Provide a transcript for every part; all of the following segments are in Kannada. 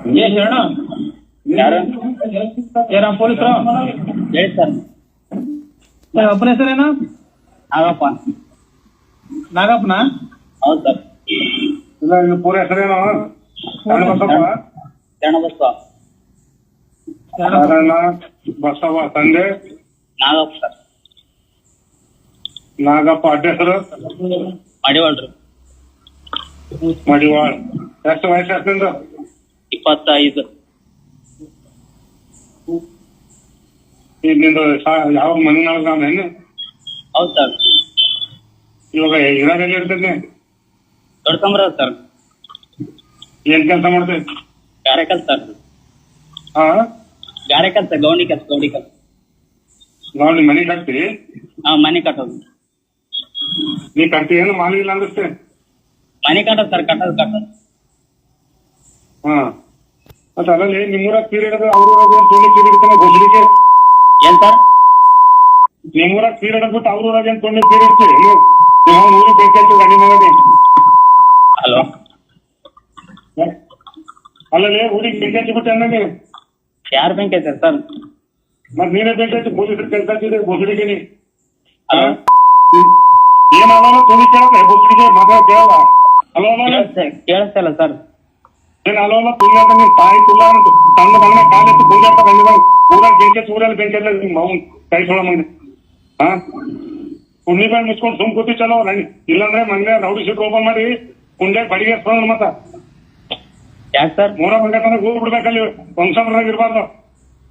ಏ ಶರಣ ಯಾರು ಏನ ಪೊಲೀಸರು ಹೇಳಿ ಸರ್. ಒಬ್ಬನ ಹೆಸರೇನ? ನಾಗಪ್ಪ. ನಾಗಪ್ಪನ? ಹೌದು ಸರ್. ಇಲ್ಲ ಇದು ಪೂರ ಹೆಸರೇನು? ಶರಣಬಸವ. ನಾರಾಯಣ ಬಸವ ತಂದೆ ನಾಗಪ್ಪ ಸರ್. ನಾಗಪ್ಪ ಅಡ್ಡ ಹೆಸರು ಮಡಿವಾಳ್ರಿ. ಮಡಿವಾಳ್. ಎಷ್ಟು ವಯಸ್ಸು ಎಷ್ಟಿಂದ? 25. ಈಗ ನಿಂದು ಯಾವ ಮನೆಯೊಳಗ ಹೆಣ್ಣು? ಹೌದು ಸರ್. ಇವಾಗ ಇರಾಗೆಲ್ಲ ಇರ್ತೈತಿ? ದೊಡ್ಡಕಂಬ್ರ ಸರ್. ಏನ್ ಕೆಲಸ ಮಾಡ್ತೇವೆ? ಗಾರೆ ಕೆಲಸ ಸರ್. ಹಾ ಗಾರೆ ಕೆಲಸ, ಗೌಂಡಿ ಕೆಲಸ. ಗೌಂಡಿ ಕೆಲಸ. ನೋಡಿ ಮನೆ ಕಟ್ತಿ? ಮನೆ ಕಟ್ಟೋದು. ನೀ ಕಟ್ತಿ ಏನು ಮಾಲಿ ಇಲ್ಲ ಅಂದಷ್ಟೇ? ಮನೆ ಕಟ್ಟೋದು ಸರ್. ಕಟ್ಟೋದು. ಹಾ ಮತ್ತೆ ಅದ್ರಲ್ಲಿ ನಿಮ್ಮೂರಾಗ ಪೀರಿಯಡ್ ಅವ್ರೂರಾಗ ತೊಂಡಿ ಪೀರಿಯಡ್ ಇರ್ತಾನೆ ಗೊಬ್ಬರಿಗೆ? ಏನ್ ಸರ್? ನಿಮ್ಮೂರಾಗ ಪೀರಿಯಡ್ ಬಿಟ್ಟು ಅವ್ರೂರಾಗ ಏನ್ ತೊಂಡಿ ಪೀರಿಯಡ್ ಇರ್ತೀರಿ ನೀವು? ಊರಿಗೆ ಬೇಕಾಯ್ತು ಗಡಿ ಮಗನೇ. ಹಲೋ. ಅಲ್ಲಲ್ಲಿ ಊರಿಗೆ ಬೇಕಾಯ್ತು ಬಿಟ್ಟು ಅನ್ನಗೆ ಯಾರು ಬ್ಯಾಂಕ್ ಐತೆ ಸರ್? ಮತ್ ನೀನೇ ಬೇಕಾಯ್ತು ಪೊಲೀಸರು ಕೆಲಸ ಆಗ್ತಿದೆ ಬೊಸಡಿಗೆ ನೀ ಹಲೋ. ಏನಾಗಲ್ಲ ತೊಂಡಿ ಕೇಳಲ್ಲ ಬೊಸಡಿಗೆ ಮಾತಾಡ ಕೇಳಲ್ಲ. ಹಲೋ ಕೇಳಿಸ್ತಲ್ಲ ಸರ್. ಏನ್ ಅಲ್ಲೋಲ್ಲ ತುಂಗಾಟ ನೀನ್ ತಾಯಿ ತುಲ್ಲ ಸಣ್ಣ ಮಗನ ಕಾಲೆತ್ತು ತುಂಗಾಟ ಬಂದಿವ ಊರಾಗ ಬೆಂಕಿ ಊರಲ್ಲಿ ಬೆಂಕಿಲ್ಲ ನಿಮ್ ಮೌನ್ ಕೈ ಸೊಳ ಮಗನ. ಹಾ ಕುಂಡಿ ಬ್ಯಾಂಡ್ ಮುಚ್ಕೊಂಡು ಸುಮ್ ಕೂತಿ ಚಲೋ ಇಲ್ಲಾಂದ್ರೆ ಮಂಗ್ಯ ರೌಡಿ ಶೀಟ್ ಓಪನ್ ಮಾಡಿ ಕುಂಡ್ಯಾಗ ಬಡಿಗೆ ಎಸ್ಕೊಂಡು ಮತ್ತ ಯಾಕೆ ಸರ್? ಮೂರ ಮಂಗತನ ಹೋಗಿ ಬಿಡ್ಬೇಕಲ್ಲಿ ವಂಶಮ್ರಾಗ ಇರ್ಬಾರ್ದು.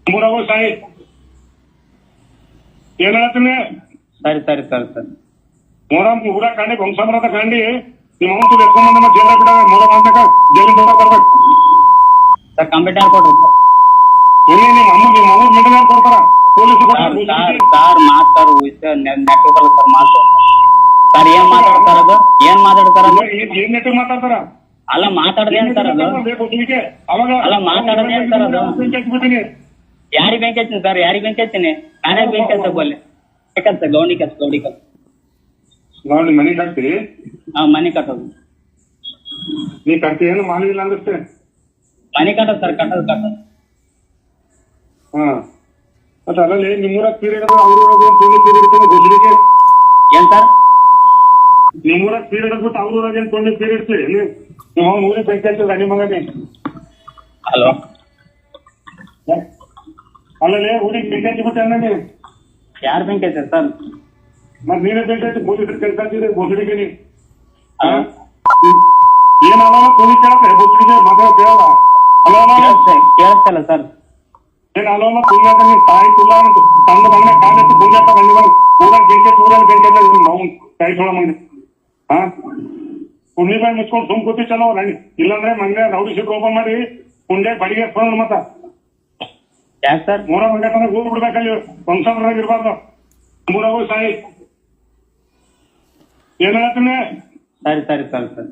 ಮೂರಾಗ ಹೋಗಿ ಸಾಯಿ. ಏನ್ ಹೇಳ್ತೀನಿ? ಸರಿ ಸರಿ ಸರಿ ಸರ್. ಊರಾಗ ಕಾಂಡಿ ವಂಶಮ್ರದ ಕಾಂಡಿ ನಿಮ್ಮ ಅವನ್ ತುಳು ಎತ್ಕೊಂಡ್ ಬಂದ ಜೈಲ ಬಿಡ ಮೂರ ಮಂದಕ ಜೈಲಿಂದ ಹೊರ ಬರ್ಬೇಕು ಸರ್. ಕಂಪ್ಲೇಂಟ್ ಯಾರು ಕೊಡ್ರಿ ಸರ್? ಎಲ್ಲಿ ನಿಮ್ಮ ಅವ್ರ ಮಿಡಲ್ ಯಾರು ಕೊಡ್ತಾರ? ಪೊಲೀಸರು ಸರ್ ಮಾತಾರು ನೆಟ್ವರ್ಕ್ ಸರ್ ಮಾತು ಸರ್. ಏನ್ ಮಾತಾಡ್ತಾರ ಅದು? ಏನ್ ಮಾತಾಡ್ತಾರ ಅದು? ಏನ್ ನೆಟ್ಟು ಮಾತಾಡ್ತಾರ? ಅಲ್ಲ ಮಾತಾಡದೆ ಏನ್ ಸರ್ ಅದು? ಅಲ್ಲ ಮಾತಾಡದೆ ಏನ್ ಸರ್ ಅದು? ಯಾರಿಗೆ ಬೆಂಕಿ ಹಚ್ತೀನಿ ಸರ್? ಯಾರಿಗೆ ಬೆಂಕಿ ಹಚ್ತೀನಿ? ನಾನೇ ಬೆಂಕಿ ಹಚ್ಚ ಬೋಲೆ ಕೆಲಸ. ಗೌಂಡಿ ಕೆಲಸ. ಗೌಂಡಿ ಕೆಲಸ. ನೋಡಿ ಮನೆ ಕಟ್ತಿ? ಮನೆ ಕಟ್ಟೋದು. ನೀ ಕಟ್ತಿ ಏನು ಮಾಲಿ ಇಲ್ಲ ಅಂದಷ್ಟೇ? ಮನೆ ಕಟ್ಟೋದು ಸರ್. ಕಟ್ಟೋದು. ಹಾ ಮತ್ತೆ ಅದ್ರಲ್ಲಿ ನಿಮ್ಮೂರಾಗ ಪೀರಿಯಡ್ ಅವ್ರೂರಾಗ ತೊಂಡಿ ಪೀರಿಯಡ್ ಇರ್ತಾನೆ ಗೊಬ್ಬರಿಗೆ? ಏನ್ ಸರ್? ನಿಮ್ಮೂರಾಗ ಪೀರಿಯಡ್ ಬಿಟ್ಟು ಅವ್ರೂರಾಗ ಏನ್ ತೊಂಡಿ ಪೀರಿಯಡ್ ಇರ್ತೀರಿ ನಿಮ್ಮ ಅವ್ನ ಊರಿಗೆ ಬೆಂಕಿ ಹಚ್ಚ ಗಡಿ ಮಗನೇ. ಹಲೋ. ಅಲ್ಲಲ್ಲಿ ಊರಿಗೆ ಬೆಂಕಿ ಹಚ್ಚಿಬಿಟ್ಟೆ ಅನ್ನಗೆ ಯಾರು ಬೆಂಕಿ ಐತೆ ಸರ್? ಮತ್ ನೀನೇ ಬೇಕಾಯ್ತು ಪೊಲೀಸರು ಕೆಲಸ ಆಗ್ತಿದೆ ಬೊಸಡಿಗೆ ನೀ ಹಲೋ. ಏನಾಗಲ್ಲ ತೊಂಡಿ ಕೇಳತ್ತೆ ಬೊಸಡಿಗೆ ಮಾತಾಡ ಕೇಳಲ್ಲ. ಹಲೋ ಕೇಳಿಸ್ತಲ್ಲ ಸರ್. ಏನ್ ಅಲ್ಲೋಲ್ಲ ತುಂಗಾಟ ನೀನ್ ತಾಯಿ ತುಲ್ಲ ಸಣ್ಣ ಮಗನ ಕಾಲೆತ್ತು ತುಂಗಾಟ ಬಂದಿವ ಊರಾಗ ಬೆಂಕಿ ಊರಲ್ಲಿ ಬೆಂಕಿಲ್ಲ ನಿಮ್ ಮೌನ್ ಕೈ ಸೊಳ ಮಗನ. ಹಾ ಕುಂಡಿ ಬ್ಯಾಂಡ್ ಮುಚ್ಕೊಂಡು ಸುಮ್ ಕೂತಿ ಚಲೋ ಇಲ್ಲಾಂದ್ರೆ ಮಂಗ್ಯ ರೌಡಿ ಶೀಟ್ ಓಪನ್ ಮಾಡಿ ಕುಂಡ್ಯಾಗ ಬಡಿಗೆ ಎಸ್ಕೊಂಡು ಮತ್ತ ಯಾಕೆ ಸರ್? ಮೂರ ಮಂಗತನ ಹೋಗಿ ಬಿಡ್ಬೇಕಲ್ಲಿ ವಂಶಮ್ರಾಗ ಇರ್ಬಾರ್ದು. ಮೂರಾಗ ಹೋಗಿ ಸಾಯಿ. ಏನ್ ಹೇಳ್ತೀನಿ? ಸರಿ ಸರಿ ಸರಿ ಸರಿ.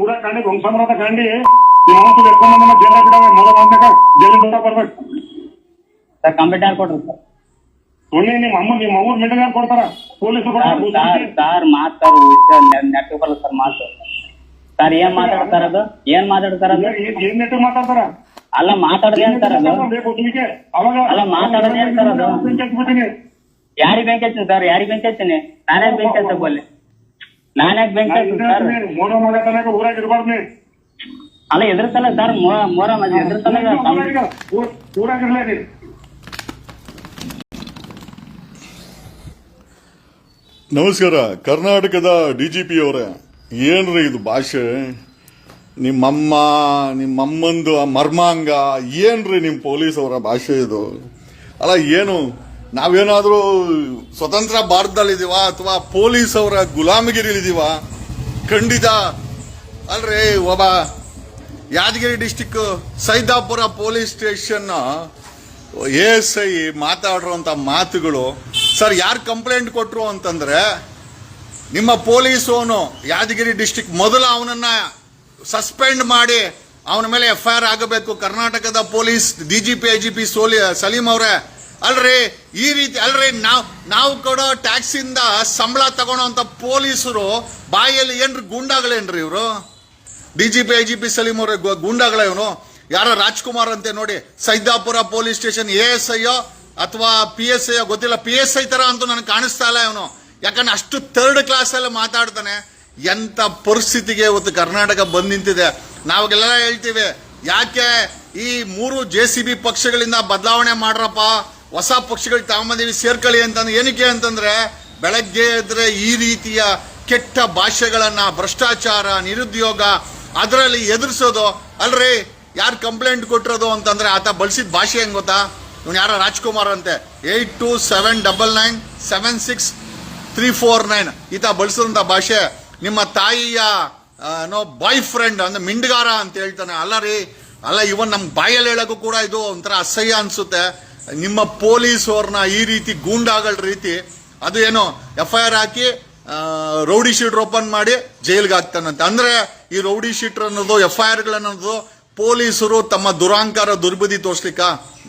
ಊರಾಗ ಕಾಂಡಿ ವಂಶಮ್ರದ ಕಾಂಡಿ ನಿಮ್ಮ ಅವನ್ ತುಳು ಎತ್ಕೊಂಡ್ ಬಂದ ಜೈಲ ಬಿಡ ಮೂರ ಮಂದಕ ಜೈಲಿಂದ ಹೊರ ಬರ್ಬೇಕು ಸರ್. ಕಂಪ್ಲೇಂಟ್ ಯಾರು ಕೊಡ್ರಿ ಸರ್? ಸುಳ್ಳಿ ನಿಮ್ಮ ಅವ್ರ ಮಿಡಲ್ ಯಾರು ಕೊಡ್ತಾರ? ಪೊಲೀಸರು ಸರ್ ಮಾತಾರು ನೆಟ್ವರ್ಕ್ ಸರ್ ಮಾತು ಸರ್. ಏನ್ ಮಾತಾಡ್ತಾರ ಅದು? ಏನ್ ಮಾತಾಡ್ತಾರ ಅದು? ಏನ್ ನೆಟ್ಟು ಮಾತಾಡ್ತಾರ? ಅಲ್ಲ ಮಾತಾಡದೆ ಏನ್ ಸರ್ ಅದು? ಅಲ್ಲ ಮಾತಾಡದೆ ಏನ್ ಸರ್ ಅದು? ಯಾರಿಗೆ ಬೆಂಕಿ ಹಚ್ತೀನಿ ಸರ್? ಯಾರಿಗೆ ಬೆಂಕಿ ಹಚ್ತೀನಿ? ನಾನೇ ಬೆಂಕಿ ಹಚ್ಚ ಬೋಲೆ. ನಾನೇ ಬೆಂಕಿ ಹಚ್ತೀನಿ ಸರ್. ಮೂರ ಮಗತನಾಗ ಊರಾಗ ಇರ್ಬಾರ್ದು. ಅಲ್ಲ ಎದುರ್ಸಲ್ಲ ಸರ್. ಮೊಹರಂ ಎದುರ್ಸಲ್ಲ. ಊರಾಗ ಇರ್ಲಿ. ನಮಸ್ಕಾರ. ಕರ್ನಾಟಕದ DGP ಅವರೇ, ಏನ್ರಿ ಇದು ಭಾಷೆ? ನಿಮ್ಮಮ್ಮಂದು ಮರ್ಮಾಂಗ ಏನ್ರಿ ನಿಮ್ಮ ಪೊಲೀಸ್ ಅವರ ಭಾಷೆ ಇದು? ಅಲ್ಲ ಏನು ನಾವೇನಾದ್ರೂ ಸ್ವತಂತ್ರ ಭಾರತದಲ್ಲಿದ್ದೀವ ಅಥವಾ ಪೊಲೀಸ್ ಅವರ ಗುಲಾಮಗಿರಿಲಿದ್ದೀವ? ಖಂಡಿತ ಅಲ್ರಿ. ಒಬ್ಬ Yadgiri district Saidapur police station ASI ಮಾತಾಡಿರುವಂತ ಮಾತುಗಳು ಸರ್. ಯಾರು ಕಂಪ್ಲೇಂಟ್ ಕೊಟ್ರು ಅಂತಂದ್ರೆ ನಿಮ್ಮ ಪೊಲೀಸವನು ಯಾದಗಿರಿ ಡಿಸ್ಟಿಕ್ ಮೊದಲು ಅವನನ್ನ ಸಸ್ಪೆಂಡ್ ಮಾಡಿ ಅವನ ಮೇಲೆ FIR ಆಗಬೇಕು. ಕರ್ನಾಟಕದ ಪೊಲೀಸ್ DGP IGP ಸಲೀಂ ಅವರೇ, ಅಲ್ರಿ ಈ ರೀತಿ ಅಲ್ರಿ ನಾವು ಕೊಡೋ ಟ್ಯಾಕ್ಸ್ ಇಂದ ಸಂಬಳ ತಗೊಳೋಂತ ಪೊಲೀಸರು ಬಾಯಲ್ಲಿ ಏನ್ರಿ ಗೂಂಡಾಗಳೇನ್ರಿ ಇವರು? DGP IGP ಸಲೀಂ ಅವರೇ ಗೂಂಡಾಗಳ ಇವನು? ಯಾರೋ ರಾಜ್ಕುಮಾರ್ ಅಂತೆ ನೋಡಿ, ಸೈದಾಪುರ ಪೊಲೀಸ್ ಸ್ಟೇಷನ್ ASI ಅಥವಾ PSI ಗೊತ್ತಿಲ್ಲ, PSI ತರ ಅಂತೂ ನನಗೆ ಕಾಣಿಸ್ತಾ ಇಲ್ಲ ಇವನು. ಯಾಕಂದ್ರೆ ಅಷ್ಟು ಥರ್ಡ್ ಕ್ಲಾಸ್ ಎಲ್ಲ ಮಾತಾಡ್ತಾನೆ. ಎಂತ ಪರಿಸ್ಥಿತಿಗೆ ಇವತ್ತು ಕರ್ನಾಟಕ ಬಂದ್ ನಿಂತಿದೆ. ನಾವಾಗೆಲ್ಲ ಹೇಳ್ತೀವಿ, ಯಾಕೆ ಈ 3 JCB ಪಕ್ಷಗಳಿಂದ ಬದಲಾವಣೆ ಮಾಡ್ರಪ್ಪ, ಹೊಸ ಪಕ್ಷಗಳಿಗೆ ತಗೊಂಬಂದೀವಿ ಸೇರ್ಕೊಳ್ಳಿ ಅಂತಂದ್ರೆ. ಏನಕ್ಕೆ ಅಂತಂದ್ರೆ ಬೆಳಗ್ಗೆ ಎದ್ರೆ ಈ ರೀತಿಯ ಕೆಟ್ಟ ಭಾಷೆಗಳನ್ನ, ಭ್ರಷ್ಟಾಚಾರ, ನಿರುದ್ಯೋಗ ಅದರಲ್ಲಿ ಎದುರಿಸೋದು ಅಲ್ರಿ. ಯಾರು ಕಂಪ್ಲೇಂಟ್ ಕೊಟ್ಟಿರೋದು ಅಂತಂದ್ರೆ ಆತ ಬಳಸಿದ ಭಾಷೆ ಹೆಂಗ್ ಗೊತ್ತಾ? ಇವನು ಯಾರೋ ರಾಜ್ಕುಮಾರ್ ಅಂತೆ, 8279976349 ಈತ ಬಳಸಿದಂತ ಭಾಷೆ ನಿಮ್ಮ ತಾಯಿಯ ಬಾಯ್ ಫ್ರೆಂಡ್ ಅಂದ್ರೆ ಮಿಂಡ್ಗಾರ ಅಂತ ಹೇಳ್ತಾನೆ. ಅಲ್ಲ ರೀ, ಅಲ್ಲ, ಇವನ್ ನಮ್ ಬಾಯಲ್ಲಿ ಹೇಳಕ್ಕೂ ಕೂಡ ಇದು ಒಂಥರ ಅಸಹ್ಯ ಅನ್ಸುತ್ತೆ. ನಿಮ್ಮ ಪೊಲೀಸವ್ರನ್ನ ಈ ರೀತಿ ಗೂಂಡಾಗಳ ರೀತಿ, ಅದು ಏನೋ FIR ಹಾಕಿ ರೌಡಿ ಶೀಟರ್ ಓಪನ್ ಮಾಡಿ ಜೈಲ್ಗೆ ಹಾಕ್ತಾನಂತೆ. ಅಂದ್ರೆ ಈ ರೌಡಿ ಶೀಟರ್ ಅನ್ನೋದು, FIRಗಳನ್ನೋದು ಪೊಲೀಸರು ತಮ್ಮ ದುರಾಂಕಾರ, ದುರ್ಬುದ್ಧಿ ತೋರ್ಸ್ಲಿಕ್ಕ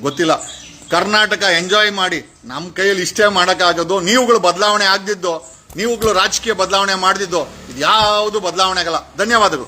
ಗೊತ್ತಿಲ್ಲ. ಕರ್ನಾಟಕ ಎಂಜಾಯ್ ಮಾಡಿ, ನಮ್ಮ ಕೈಯಲ್ಲಿ ಇಷ್ಟೇ ಮಾಡೋಕ್ಕಾಗೋದು. ನೀವುಗಳು ಬದಲಾವಣೆ ಆಗದಿದ್ದು, ನೀವುಗಳು ರಾಜಕೀಯ ಬದಲಾವಣೆ ಮಾಡ್ದಿದ್ದು, ಇದು ಯಾವುದು ಬದಲಾವಣೆ ಆಗಲ್ಲ. ಧನ್ಯವಾದಗಳು.